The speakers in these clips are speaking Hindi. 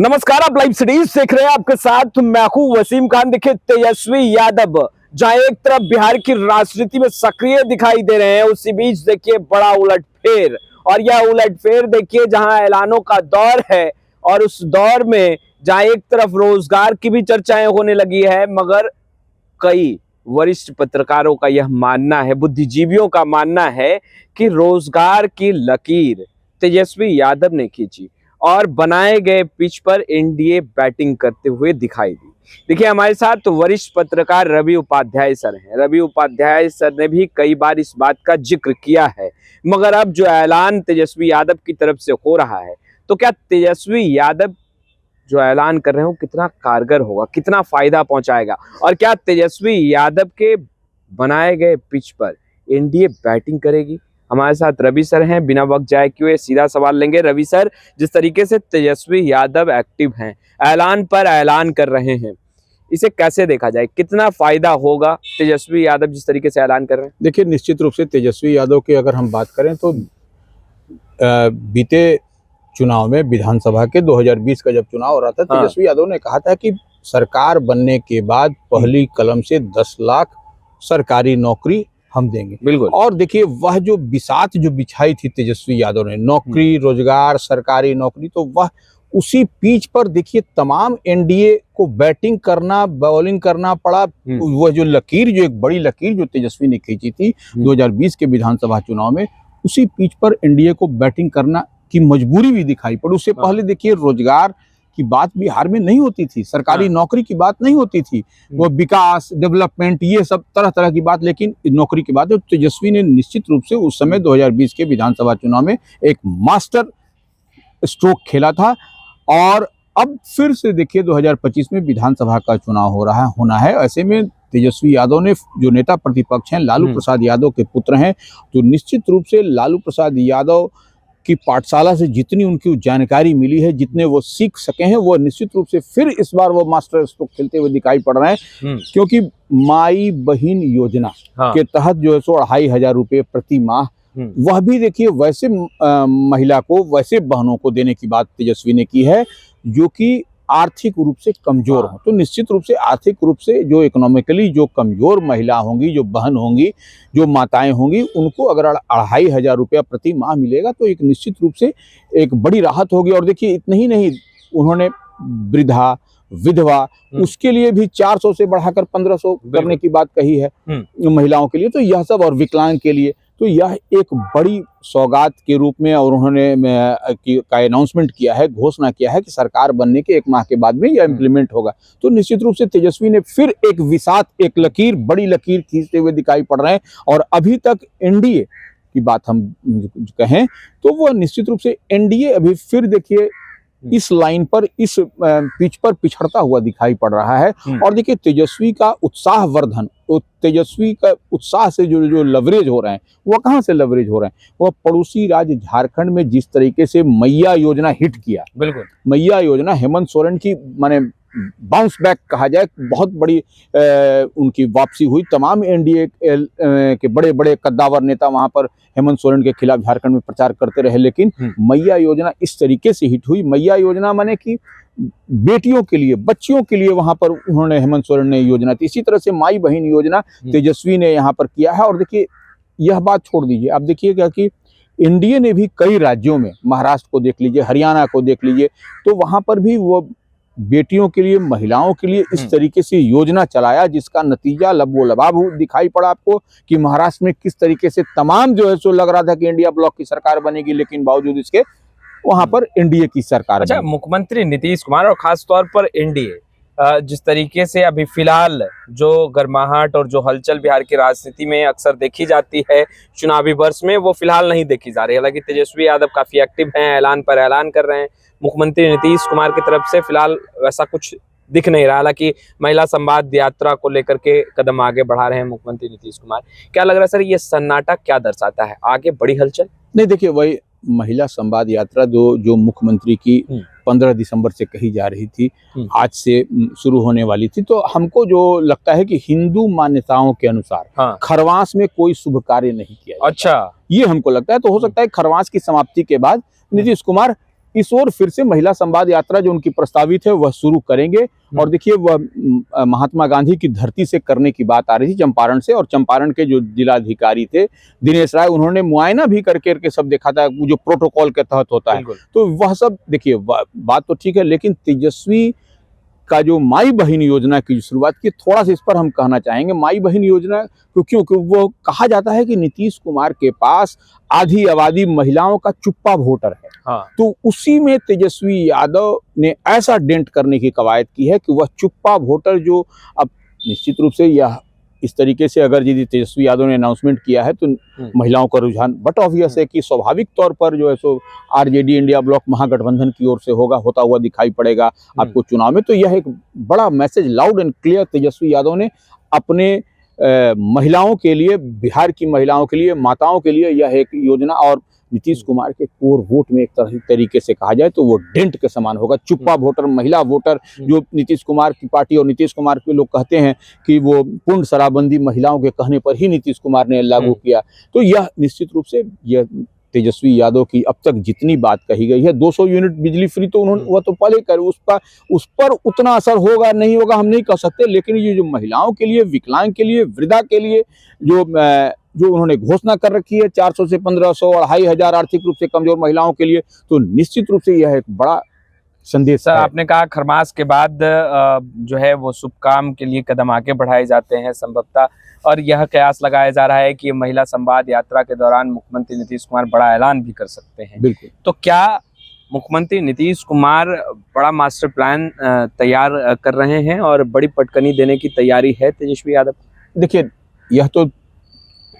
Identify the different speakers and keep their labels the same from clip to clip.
Speaker 1: नमस्कार, आप लाइव सिटीज देख रहे हैं। आपके साथ मैं हूं वसीम खान। देखिए, तेजस्वी यादव जहां एक तरफ बिहार की राजनीति में सक्रिय दिखाई दे रहे हैं, उसी बीच देखिए बड़ा उलटफेर। और यह उलटफेर देखिए जहां ऐलानों का दौर है, और उस दौर में जहां एक तरफ रोजगार की भी चर्चाएं होने लगी है, मगर कई वरिष्ठ पत्रकारों का यह मानना है, बुद्धिजीवियों का मानना है कि रोजगार की लकीर तेजस्वी यादव ने खींची और बनाए गए पिच पर एनडीए बैटिंग करते हुए दिखाई दी। देखिए, हमारे साथ तो वरिष्ठ पत्रकार रवि उपाध्याय सर हैं। रवि उपाध्याय सर ने भी कई बार इस बात का जिक्र किया है, मगर अब जो ऐलान तेजस्वी यादव की तरफ से हो रहा है, तो क्या तेजस्वी यादव जो ऐलान कर रहे हो कितना कारगर होगा, कितना फायदा पहुंचाएगा, और क्या तेजस्वी यादव के बनाए गए पिच पर एनडीए बैटिंग करेगी? हमारे साथ रवि सर हैं। बिना वक्त जाए हुए सीधा सवाल लेंगे। रवि सर, जिस तरीके से तेजस्वी यादव एक्टिव हैं, ऐलान पर ऐलान कर रहे हैं, इसे कैसे देखा जाए? कितना फायदा होगा तेजस्वी यादव जिस तरीके से ऐलान कर रहे हैं?
Speaker 2: देखिए, निश्चित रूप से तेजस्वी यादव की अगर हम बात करें तो बीते चुनाव में विधानसभा के 2020 का जब चुनाव हो रहा था, तेजस्वी यादव ने कहा था कि सरकार बनने के बाद पहली कलम से 10 लाख सरकारी नौकरी हम देंगे।
Speaker 1: बिल्कुल।
Speaker 2: और देखिए, वह जो बिसात जो बिछाई थी तेजस्वी यादव ने, नौकरी, रोजगार, सरकारी नौकरी, तो वह उसी पिच पर देखिए तमाम एनडीए को बैटिंग करना, बॉलिंग करना पड़ा। वह जो लकीर, जो एक बड़ी लकीर जो तेजस्वी ने खींची थी 2020 के विधानसभा चुनाव में, उसी पिच पर एनडीए को बैटिंग करना की मजबूरी भी दिखाई पड़ी। उससे पहले देखिए रोजगार की बात बिहार में नहीं होती थी, सरकारी नौकरी की बात नहीं होती थी, वो विकास, डेवलपमेंट, ये सब तरह तरह की बात, लेकिन नौकरी की बात है। तेजस्वी ने निश्चित रूप से उस समय 2020 के विधानसभा चुनाव में एक मास्टर स्ट्रोक खेला था। और अब फिर से देखिए 2025 में विधानसभा का चुनाव होना है। ऐसे में तेजस्वी यादव ने, जो नेता प्रतिपक्ष हैं, लालू प्रसाद यादव के पुत्र हैं, तो निश्चित रूप से लालू प्रसाद यादव की पाठशाला से जितनी उनकी जानकारी मिली है, जितने वो सीख सके हैं, वो निश्चित रूप से फिर इस बार वो मास्टर स्ट्रोक खेलते हुए दिखाई पड़ रहे हैं। क्योंकि माई बहन योजना के तहत जो है 2,500 रुपये प्रति माह, वह भी देखिए वैसे महिला को, वैसे बहनों को देने की बात तेजस्वी ने की है जो कि आर्थिक रूप से कमजोर हो। तो निश्चित रूप से आर्थिक रूप से जो इकोनॉमिकली जो कमजोर महिला होंगी, जो बहन होंगी, जो माताएं होंगी, उनको अगर 2,500 रुपया प्रति माह मिलेगा तो एक निश्चित रूप से एक बड़ी राहत होगी। और देखिए, इतना ही नहीं, उन्होंने वृद्धा, विधवा, उसके लिए भी 400 से बढ़ाकर 1,500 करने की बात कही है महिलाओं के लिए। तो यह सब, और विकलांग के लिए, तो यह एक बड़ी सौगात के रूप में, और उन्होंने का अनाउंसमेंट किया है, घोषणा किया है कि सरकार बनने के 1 माह के बाद में यह इम्प्लीमेंट होगा। तो निश्चित रूप से तेजस्वी ने फिर एक विसात, एक लकीर, बड़ी लकीर खींचते हुए दिखाई पड़ रहे हैं। और अभी तक एनडीए की बात हम कहें तो वो निश्चित रूप से एनडीए अभी फिर देखिए इस लाइन पर, इस पिच पर पिछड़ता हुआ दिखाई पड़ रहा है। और देखिए, तेजस्वी का उत्साह वर्धन, तो तेजस्वी का उत्साह से जो लवरेज हो रहे हैं, वो कहाँ से लवरेज हो रहे हैं? वो पड़ोसी राज्य झारखंड में जिस तरीके से मैया योजना हिट किया, बिल्कुल, मैया योजना हेमंत सोरेन की, माने बाउंस बैक कहा जाए, बहुत बड़ी उनकी वापसी हुई। तमाम एनडीए के बड़े बड़े कद्दावर नेता वहां पर हेमंत सोरेन के खिलाफ झारखंड में प्रचार करते रहे, लेकिन मैया योजना इस तरीके से हिट हुई। मैया योजना माने कि बेटियों के लिए, बच्चियों के लिए वहां पर उन्होंने, हेमंत सोरेन ने योजना थी। इसी तरह से माई बहन योजना तेजस्वी ने यहाँ पर किया है। और देखिए, यह बात छोड़ दीजिए, आप देखिएगा कि एनडीए ने भी कई राज्यों में, महाराष्ट्र को देख लीजिए, हरियाणा को देख लीजिए, तो वहां पर भी वो बेटियों के लिए, महिलाओं के लिए इस तरीके से योजना चलाया, जिसका नतीजा लबोलबाब दिखाई पड़ा आपको कि महाराष्ट्र में किस तरीके से तमाम जो है सो लग रहा था कि इंडिया ब्लॉक की सरकार बनेगी, लेकिन बावजूद इसके वहां पर एनडीए की सरकार।
Speaker 1: अच्छा, मुख्यमंत्री नीतीश कुमार और खास तौर पर एनडीए जिस तरीके से अभी फिलहाल जो गर्माहट और जो हलचल बिहार की राजनीति में अक्सर देखी जाती है चुनावी वर्ष में, वो फिलहाल नहीं देखी जा रही है। हालांकि तेजस्वी यादव काफी एक्टिव हैं, ऐलान पर ऐलान कर रहे हैं। मुख्यमंत्री नीतीश कुमार की तरफ से फिलहाल वैसा कुछ दिख नहीं रहा। हालांकि महिला संवाद यात्रा को लेकर के कदम आगे बढ़ा रहे हैं मुख्यमंत्री नीतीश कुमार। क्या लग रहा है सर, ये सन्नाटा क्या दर्शाता है? आगे बड़ी हलचल?
Speaker 2: नहीं, देखिए, वही महिला संवाद यात्रा जो मुख्यमंत्री की 15 दिसंबर से कही जा रही थी, आज से शुरू होने वाली थी, तो हमको जो लगता है कि हिंदू मान्यताओं के अनुसार खरवास में कोई शुभ कार्य नहीं किया। अच्छा, ये हमको लगता है। तो हो सकता है खरवास की समाप्ति के बाद नीतीश कुमार इस ओर फिर से महिला संवाद यात्रा जो उनकी प्रस्तावित है वह शुरू करेंगे। और देखिए वह महात्मा गांधी की धरती से करने की बात आ रही थी, चंपारण से, और चंपारण के जो जिलाधिकारी थे दिनेश राय, उन्होंने मुआयना भी करके सब देखा था, जो प्रोटोकॉल के तहत होता है। तो वह सब देखिए बात तो ठीक है, लेकिन तेजस्वी का जो माई बहन योजना की शुरुआत की, थोड़ा सा इस पर हम कहना चाहेंगे। माई बहन योजना क्योंकि वो कहा जाता है कि नीतीश कुमार के पास आधी आबादी महिलाओं का चुप्पा वोटर है।
Speaker 1: हाँ।
Speaker 2: तो उसी में तेजस्वी यादव ने ऐसा डेंट करने की कवायद की है कि वह चुप्पा वोटर जो अब निश्चित रूप से यह इस तरीके से अगर यदि तेजस्वी यादव ने अनाउंसमेंट किया है तो महिलाओं का रुझान बट ऑब्वियस है कि स्वाभाविक तौर पर जो है सो आरजेडी इंडिया ब्लॉक महागठबंधन की ओर से होता हुआ दिखाई पड़ेगा आपको चुनाव में। तो यह एक बड़ा message loud and clear Tejashwi Yadav ने अपने महिलाओं के लिए, बिहार की महिलाओं के लिए, माताओं के लिए यह एक योजना, और नीतीश कुमार के कोर वोट में एक तरीके से कहा जाए तो वो डेंट के समान होगा। चुप्पा वोटर, महिला वोटर, जो नीतीश कुमार की पार्टी और नीतीश कुमार के लोग कहते हैं कि वो पूर्ण शराबबंदी महिलाओं के कहने पर ही नीतीश कुमार ने लागू किया। तो यह निश्चित रूप से यह तेजस्वी यादव की अब तक जितनी बात कही गई है, 200 यूनिट बिजली फ्री तो उन्होंने वह तो पहले कर, उस पर उतना असर होगा नहीं होगा हम नहीं कह सकते, लेकिन ये जो महिलाओं के लिए, विकलांग के लिए, वृद्धा के लिए जो उन्होंने घोषणा कर रखी है 400 से 1500, 2500 आर्थिक रूप से कमजोर महिलाओं के लिए, तो निश्चित रूप से यह एक बड़ा संदेश
Speaker 1: सर आपने कहा खरमास के बाद जो है वो शुभ काम के लिए कदम आगे बढ़ाए जाते हैं संभवतः, और यह कयास लगाया जा रहा है कि महिला संवाद यात्रा के दौरान मुख्यमंत्री नीतीश कुमार बड़ा ऐलान भी कर सकते हैं।
Speaker 2: बिल्कुल।
Speaker 1: तो क्या मुख्यमंत्री नीतीश कुमार बड़ा मास्टर प्लान तैयार कर रहे हैं और बड़ी पटकनी देने की तैयारी है तेजस्वी यादव?
Speaker 2: देखिए यह तो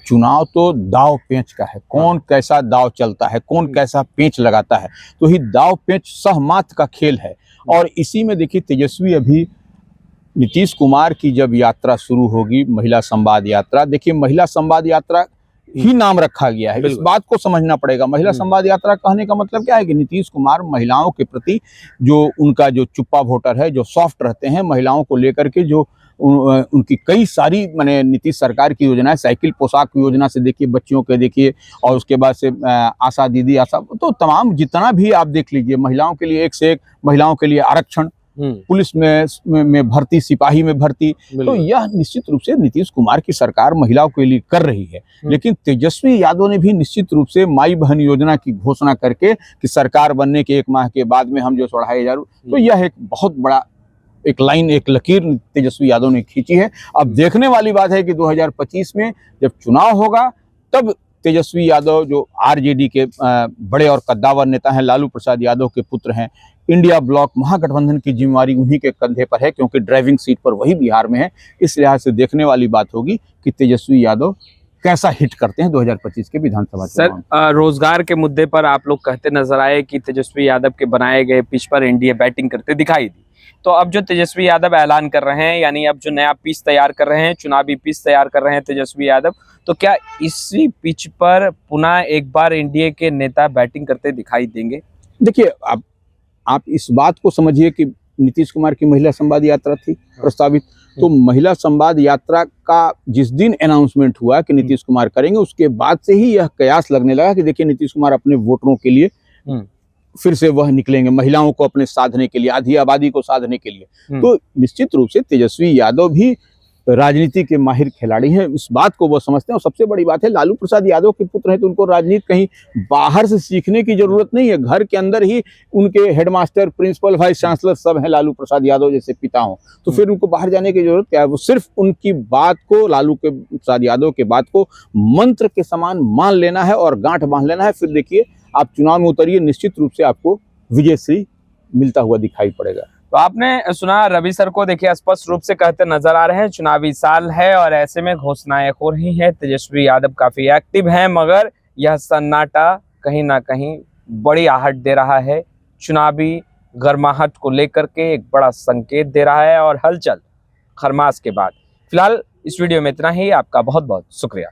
Speaker 2: चुनाव तो दाव पेंच का है, कौन कैसा दाव चलता है, कौन कैसा पेंच लगाता है, तो ही दाव पेंच सहमात का खेल है। और इसी में देखिए तेजस्वी अभी नीतीश कुमार की जब यात्रा शुरू होगी, महिला संवाद यात्रा, देखिए महिला संवाद यात्रा ही नाम रखा गया है, इस बात को समझना पड़ेगा। महिला संवाद यात्रा कहने का मतलब क्या है कि नीतीश कुमार महिलाओं के प्रति जो उनका जो चुप्पा वोटर है, जो सॉफ्ट रहते हैं, महिलाओं को लेकर के जो उनकी कई सारी माने नीतीश सरकार की योजनाएं, साइकिल पोशाक योजना से देखिए, बच्चियों के देखिए, और उसके बाद से आशा दीदी, आशा, तो तमाम जितना भी आप देख लीजिए, महिलाओं के लिए एक से एक, महिलाओं के लिए आरक्षण, पुलिस में भर्ती, सिपाही में भर्ती, तो यह निश्चित रूप से नीतीश कुमार की सरकार महिलाओं के लिए कर रही है। लेकिन तेजस्वी यादव ने भी निश्चित रूप से माई बहन योजना की घोषणा करके कि सरकार बनने के 1 माह के बाद में हम जो 2500, तो यह एक बहुत बड़ा एक लाइन, एक लकीर तेजस्वी यादव ने खींची है। अब देखने वाली बात है कि 2025 में जब चुनाव होगा तब तेजस्वी यादव जो आरजेडी के बड़े और कद्दावर नेता हैं, लालू प्रसाद यादव के पुत्र हैं, इंडिया ब्लॉक महागठबंधन की जिम्मेवारी उन्हीं के कंधे पर है, क्योंकि ड्राइविंग सीट पर वही बिहार में है। इस लिहाज से देखने वाली बात होगी कि तेजस्वी यादव कैसा हिट करते हैं 2025 के विधानसभा चुनाव।
Speaker 1: सर रोजगार के मुद्दे पर आप लोग कहते नजर आए कि तेजस्वी यादव के बनाए गए पिच पर एनडीए बैटिंग करते दिखाई दी, तो अब जो तेजस्वी यादव ऐलान कर रहे हैं, यानी अब जो नया पिच तैयार कर रहे हैं, चुनावी पिच तैयार कर रहे हैं तेजस्वी यादव, तो क्या इसी पिच पर पुनः एक बार एनडीए के नेता बैटिंग करते दिखाई देंगे?
Speaker 2: देखिए आप इस बात को समझिए कि नीतीश कुमार की महिला संवाद यात्रा थी प्रस्तावित, तो महिला संवाद यात्रा का जिस दिन अनाउंसमेंट हुआ कि नीतीश कुमार करेंगे, उसके बाद से ही यह कयास लगने लगा कि देखिए नीतीश कुमार अपने वोटरों के लिए फिर से वह निकलेंगे, महिलाओं को अपने साधने के लिए, आधी आबादी को साधने के लिए। तो निश्चित रूप से तेजस्वी यादव भी राजनीति के माहिर खिलाड़ी हैं, इस बात को वो समझते हैं। और सबसे बड़ी बात है, लालू प्रसाद यादव के पुत्र हैं तो उनको राजनीति कहीं बाहर से सीखने की जरूरत नहीं है, घर के अंदर ही उनके हेडमास्टर, प्रिंसिपल, वाइस चांसलर सब हैं लालू प्रसाद यादव जैसे पिता हों, तो फिर उनको बाहर जाने की जरूरत क्या है। वो सिर्फ उनकी बात को, लालू के प्रसाद यादव के बात को मंत्र के समान मान लेना है और गांठ बांध लेना है। फिर देखिए आप चुनाव में उतरिए, निश्चित रूप से आपको विजयश्री मिलता हुआ दिखाई पड़ेगा।
Speaker 1: तो आपने सुना रवि सर को, देखिए स्पष्ट रूप से कहते नजर आ रहे हैं चुनावी साल है और ऐसे में घोषणाएं हो रही हैं। तेजस्वी यादव काफी एक्टिव हैं, मगर यह सन्नाटा कहीं ना कहीं बड़ी आहट दे रहा है, चुनावी गर्माहट को लेकर के एक बड़ा संकेत दे रहा है और हलचल खरमास के बाद। फिलहाल इस वीडियो में इतना ही, आपका बहुत बहुत शुक्रिया।